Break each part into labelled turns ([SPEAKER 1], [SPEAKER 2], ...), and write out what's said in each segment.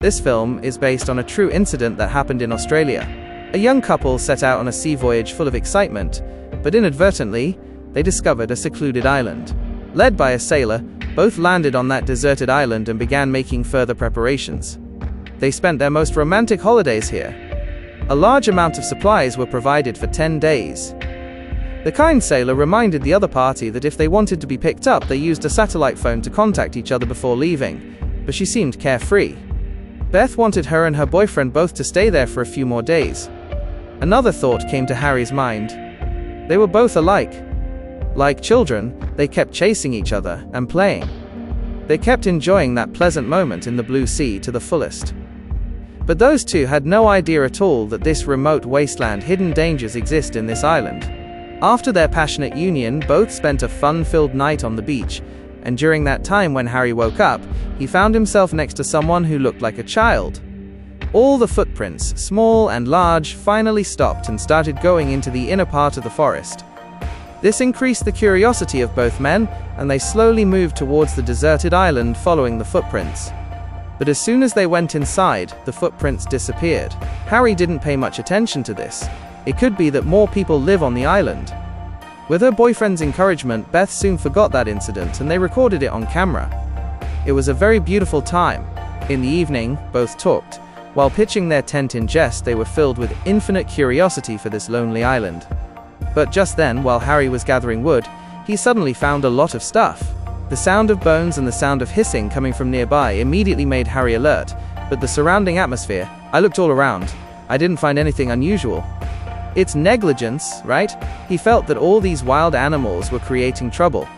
[SPEAKER 1] This film is based on a true incident that happened in Australia. A young couple set out on a sea voyage full of excitement, but inadvertently, they discovered a secluded island. Led by a sailor, both landed on that deserted island and began making further preparations. They spent their most romantic holidays here. A large amount of supplies were provided for 10 days. The kind sailor reminded the other party that if they wanted to be picked up, they used a satellite phone to contact each other before leaving, but she seemed carefree. Beth wanted her and her boyfriend both to stay there for a few more days. Another thought came to Harry's mind. They were both alike. Like children, they kept chasing each other and playing. They kept enjoying that pleasant moment in the blue sea to the fullest. But those two had no idea at all that this remote wasteland hidden dangers exist in this island. After their passionate union, both spent a fun-filled night on the beach, and during that time when Harry woke up, he found himself next to someone who looked like a child. All the footprints, small and large, finally stopped and started going into the inner part of the forest. This increased the curiosity of both men, and they slowly moved towards the deserted island following the footprints. But as soon as they went inside, the footprints disappeared. Harry didn't pay much attention to this. It could be that more people live on the island. With her boyfriend's encouragement, Beth soon forgot that incident and they recorded it on camera. It was a very beautiful time. In the evening, both talked. While pitching their tent in jest, they were filled with infinite curiosity for this lonely island. But just then, while Harry was gathering wood, he suddenly found a lot of stuff. The sound of bones and the sound of hissing coming from nearby immediately made Harry alert, but the surrounding atmosphere, I looked all around. I didn't find anything unusual. It's negligence, right? He felt that all these wild animals were creating trouble.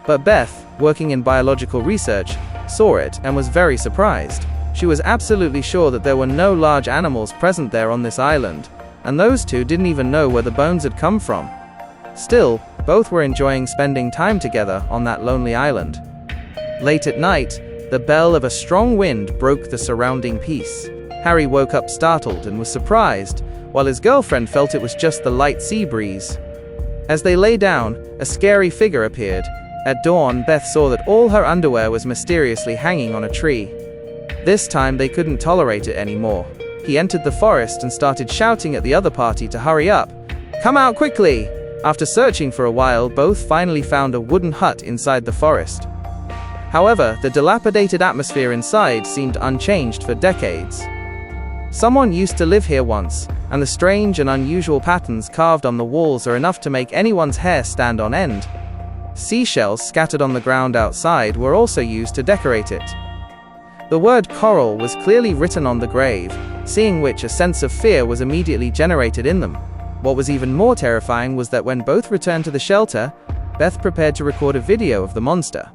[SPEAKER 1] But Beth, working in biological research, saw it and was very surprised. She was absolutely sure that there were no large animals present there on this island, and those two didn't even know where the bones had come from. Still, both were enjoying spending time together on that lonely island. Late at night, the bell of a strong wind broke the surrounding peace. Harry woke up startled and was surprised, while his girlfriend felt it was just the light sea breeze. As they lay down, a scary figure appeared. At dawn, Beth saw that all her underwear was mysteriously hanging on a tree. This time they couldn't tolerate it anymore. He entered the forest and started shouting at the other party to hurry up. "Come out quickly!" After searching for a while, both finally found a wooden hut inside the forest. However, the dilapidated atmosphere inside seemed unchanged for decades. Someone used to live here once, and the strange and unusual patterns carved on the walls are enough to make anyone's hair stand on end. Seashells scattered on the ground outside were also used to decorate it. The word coral was clearly written on the grave, seeing which a sense of fear was immediately generated in them. What was even more terrifying was that when both returned to the shelter, Beth prepared to record a video of the monster.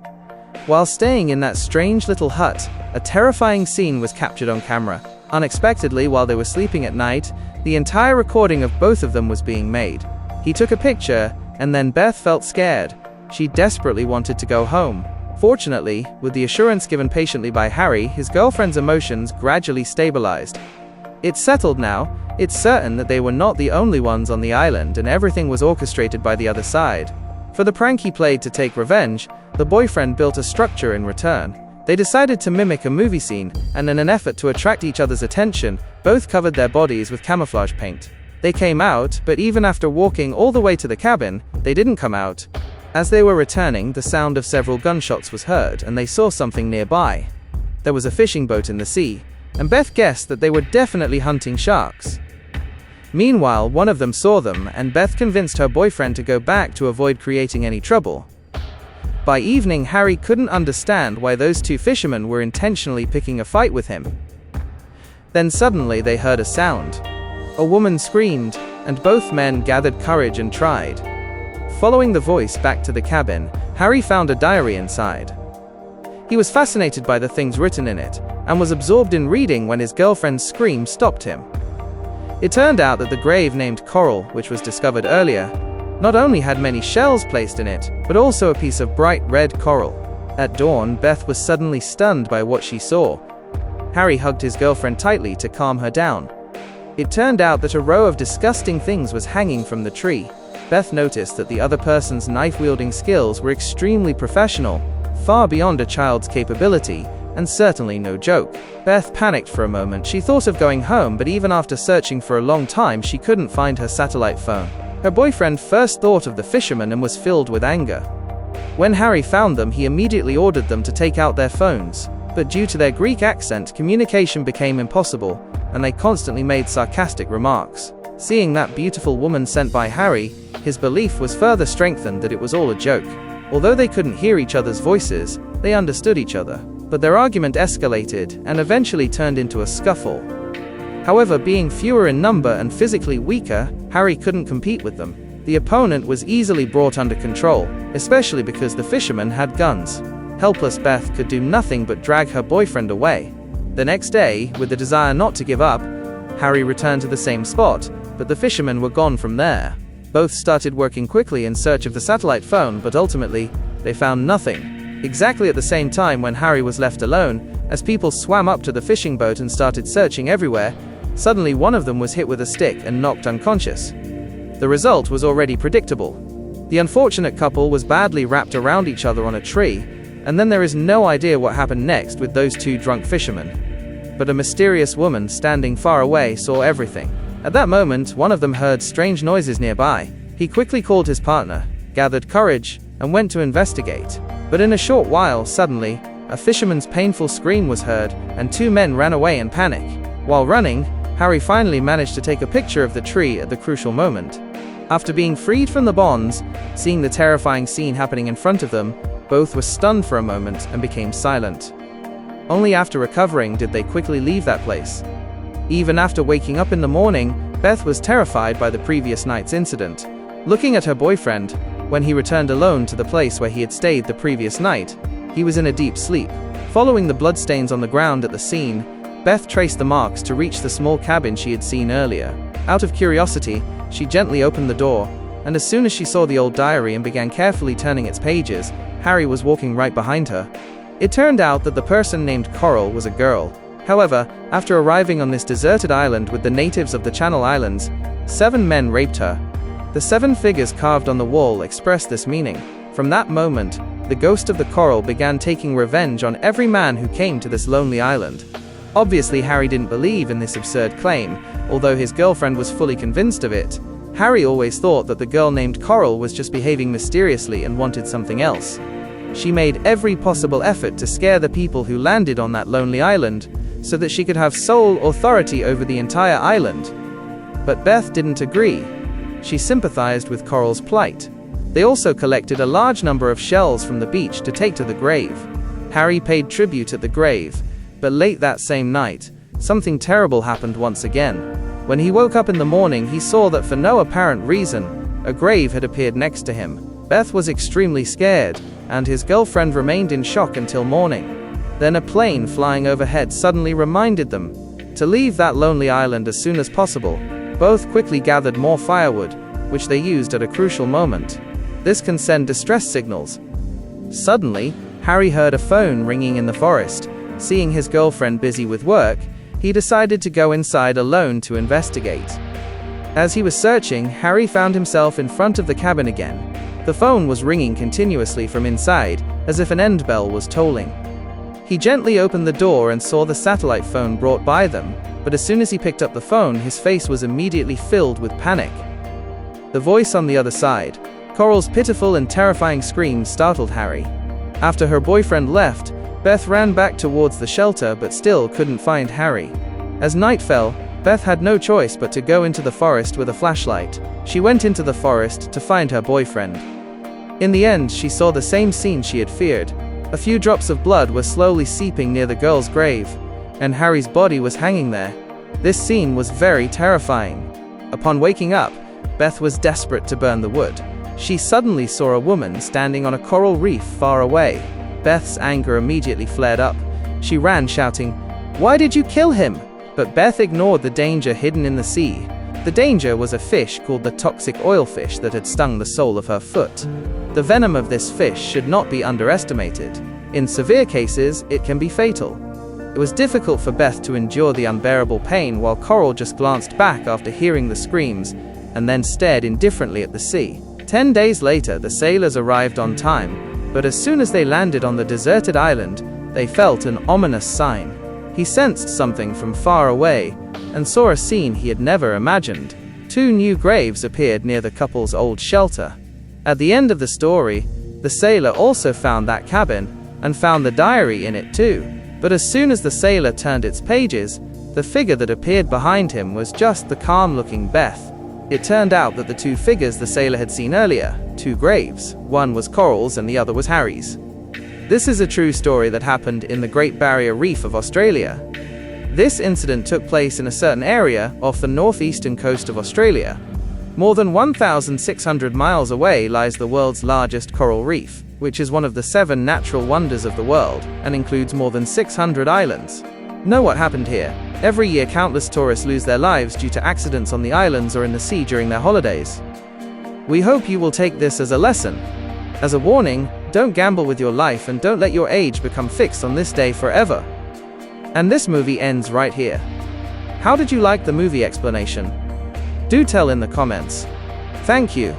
[SPEAKER 1] While staying in that strange little hut, a terrifying scene was captured on camera. Unexpectedly, while they were sleeping at night, the entire recording of both of them was being made. He took a picture, and then Beth felt scared. She desperately wanted to go home. Fortunately, with the assurance given patiently by Harry, his girlfriend's emotions gradually stabilized. It's settled now. It's certain that they were not the only ones on the island, and everything was orchestrated by the other side. For the prank he played to take revenge, the boyfriend built a structure in return. They decided to mimic a movie scene, and in an effort to attract each other's attention, both covered their bodies with camouflage paint. They came out, but even after walking all the way to the cabin, they didn't come out. As they were returning, the sound of several gunshots was heard, and they saw something nearby. There was a fishing boat in the sea, and Beth guessed that they were definitely hunting sharks. Meanwhile, one of them saw them, and Beth convinced her boyfriend to go back to avoid creating any trouble. By evening, Harry couldn't understand why those two fishermen were intentionally picking a fight with him. Then suddenly they heard a sound. A woman screamed, and both men gathered courage and tried. Following the voice back to the cabin, Harry found a diary inside. He was fascinated by the things written in it, and was absorbed in reading when his girlfriend's scream stopped him. It turned out that the grave named Coral, which was discovered earlier, not only had many shells placed in it, but also a piece of bright red coral. At dawn, Beth was suddenly stunned by what she saw. Harry hugged his girlfriend tightly to calm her down. It turned out that a row of disgusting things was hanging from the tree. Beth noticed that the other person's knife-wielding skills were extremely professional, far beyond a child's capability, and certainly no joke. Beth panicked for a moment. She thought of going home, but even after searching for a long time, she couldn't find her satellite phone. Her boyfriend first thought of the fishermen and was filled with anger. When Harry found them, he immediately ordered them to take out their phones. But due to their Greek accent, communication became impossible, and they constantly made sarcastic remarks. Seeing that beautiful woman sent by Harry, his belief was further strengthened that it was all a joke. Although they couldn't hear each other's voices, they understood each other. But their argument escalated and eventually turned into a scuffle. However, being fewer in number and physically weaker, Harry couldn't compete with them. The opponent was easily brought under control, especially because the fishermen had guns. Helpless Beth could do nothing but drag her boyfriend away. The next day, with the desire not to give up, Harry returned to the same spot, but the fishermen were gone from there. Both started working quickly in search of the satellite phone, but ultimately, they found nothing. Exactly at the same time when Harry was left alone, as people swam up to the fishing boat and started searching everywhere, suddenly one of them was hit with a stick and knocked unconscious. The result was already predictable. The unfortunate couple was badly wrapped around each other on a tree, and then there is no idea what happened next with those two drunk fishermen. But a mysterious woman standing far away saw everything. At that moment, one of them heard strange noises nearby. He quickly called his partner, gathered courage, and went to investigate. But in a short while, suddenly, a fisherman's painful scream was heard, and two men ran away in panic. While running, Harry finally managed to take a picture of the tree at the crucial moment. After being freed from the bonds, seeing the terrifying scene happening in front of them, both were stunned for a moment and became silent. Only after recovering did they quickly leave that place. Even after waking up in the morning, Beth was terrified by the previous night's incident. Looking at her boyfriend, when he returned alone to the place where he had stayed the previous night, he was in a deep sleep. Following the bloodstains on the ground at the scene, Beth traced the marks to reach the small cabin she had seen earlier. Out of curiosity, she gently opened the door, and as soon as she saw the old diary and began carefully turning its pages, Harry was walking right behind her. It turned out that the person named Coral was a girl. However, after arriving on this deserted island with the natives of the Channel Islands, 7 men raped her. The 7 figures carved on the wall expressed this meaning. From that moment, the ghost of the Coral began taking revenge on every man who came to this lonely island. Obviously, Harry didn't believe in this absurd claim, although his girlfriend was fully convinced of it. Harry always thought that the girl named Coral was just behaving mysteriously and wanted something else. She made every possible effort to scare the people who landed on that lonely island, so that she could have sole authority over the entire island. But Beth didn't agree. She sympathized with Coral's plight. They also collected a large number of shells from the beach to take to the grave. Harry paid tribute at the grave, but late that same night, something terrible happened once again. When he woke up in the morning, he saw that for no apparent reason, a grave had appeared next to him. Beth was extremely scared, and his girlfriend remained in shock until morning. Then a plane flying overhead suddenly reminded them to leave that lonely island as soon as possible. Both quickly gathered more firewood, which they used at a crucial moment. This can send distress signals. Suddenly, Harry heard a phone ringing in the forest. Seeing his girlfriend busy with work, he decided to go inside alone to investigate. As he was searching, Harry found himself in front of the cabin again. The phone was ringing continuously from inside, as if an end bell was tolling. He gently opened the door and saw the satellite phone brought by them, but as soon as he picked up the phone, his face was immediately filled with panic. The voice on the other side, Coral's pitiful and terrifying screams, startled Harry. After her boyfriend left, Beth ran back towards the shelter but still couldn't find Harry. As night fell, Beth had no choice but to go into the forest with a flashlight. She went into the forest to find her boyfriend. In the end, she saw the same scene she had feared. A few drops of blood were slowly seeping near the girl's grave, and Harry's body was hanging there. This scene was very terrifying. Upon waking up, Beth was desperate to burn the wood. She suddenly saw a woman standing on a coral reef far away. Beth's anger immediately flared up. She ran shouting, "Why did you kill him?" But Beth ignored the danger hidden in the sea. The danger was a fish called the toxic oilfish that had stung the sole of her foot. The venom of this fish should not be underestimated. In severe cases, it can be fatal. It was difficult for Beth to endure the unbearable pain while Coral just glanced back after hearing the screams and then stared indifferently at the sea. 10 days later, the sailors arrived on time, but as soon as they landed on the deserted island, they felt an ominous sign. He sensed something from far away and saw a scene he had never imagined. 2 new graves appeared near the couple's old shelter. At the end of the story, the sailor also found that cabin and found the diary in it too. But as soon as the sailor turned its pages, the figure that appeared behind him was just the calm-looking Beth. It turned out that the 2 figures the sailor had seen earlier, 2 graves, one was Coral's and the other was Harry's. This is a true story that happened in the Great Barrier Reef of Australia. This incident took place in a certain area off the northeastern coast of Australia. More than 1,600 miles away lies the world's largest coral reef, which is one of the 7 natural wonders of the world and includes more than 600 islands. Know what happened here? Every year countless tourists lose their lives due to accidents on the islands or in the sea during their holidays. We hope you will take this as a lesson. As a warning, don't gamble with your life and don't let your age become fixed on this day forever. And this movie ends right here. How did you like the movie explanation? Do tell in the comments. Thank you.